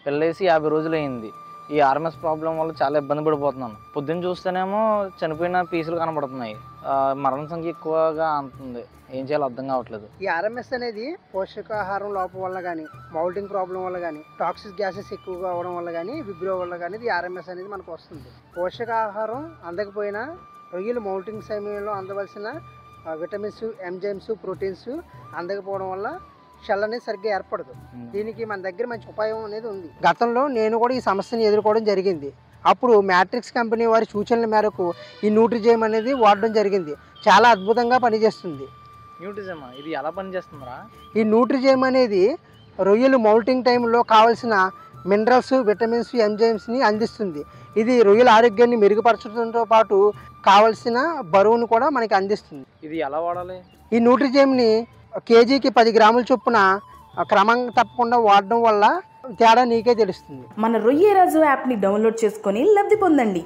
పెళ్ళేసి 50 రోజులైంది. ఈ RMS problem వల్ల చాలా ఇబ్బంది పడిపోతున్నాను. పొద్దున్న చూస్తేనేమో చనిపోయిన పీసులు కనబడుతున్నాయి. మరణ సంఖ్య ఎక్కువగా అంతుంది. ఏం చేయాలో అర్థం కావట్లేదు. ఈ ఆర్ఎంఎస్ అనేది పోషకాహారం లోపం వల్ల కానీ, మౌల్టింగ్ ప్రాబ్లం వల్ల కానీ, టాక్సిక్ గ్యాసెస్ ఎక్కువగా అవడం వల్ల కానీ, విబ్రో వల్ల కానీ ఈ ఆర్ఎంఎస్ అనేది మనకు వస్తుంది. పోషకాహారం అందకపోయినా రొయ్యలు మౌల్టింగ్ సమయంలో అందవలసిన విటమిన్స్, ఎంజైమ్స్, ప్రోటీన్స్ అందకపోవడం వల్ల షెల్ అనేది సరిగ్గా ఏర్పడదు. దీనికి మన దగ్గర మంచి ఉపాయం అనేది ఉంది. గతంలో నేను కూడా ఈ సమస్యను ఎదుర్కోవడం జరిగింది. అప్పుడు మ్యాట్రిక్స్ కంపెనీ వారి సూచనల మేరకు ఈ న్యూట్రిజైమ్ అనేది వాడడం జరిగింది. చాలా అద్భుతంగా పనిచేస్తుంది. న్యూట్రిజమా? ఇది ఎలా పనిచేస్తుందిరా? ఈ న్యూట్రిజైమ్ అనేది రొయ్యలు మౌల్టింగ్ టైంలో కావాల్సిన మినరల్స్, విటమిన్స్, ఎంజైమ్స్ని అందిస్తుంది. ఇది రొయ్యల ఆరోగ్యాన్ని మెరుగుపరచడంతో పాటు కావలసిన బరువును కూడా మనకి అందిస్తుంది. ఇది ఎలా వాడాలి? ఈ న్యూట్రిజైమ్ని కేజీకి 10 గ్రాముల చొప్పున క్రమంగా తప్పకుండా వాడడం వల్ల తేడా నీకే తెలుస్తుంది. మన రొయ్యరాజు యాప్ని డౌన్లోడ్ చేసుకొని లబ్ధి పొందండి.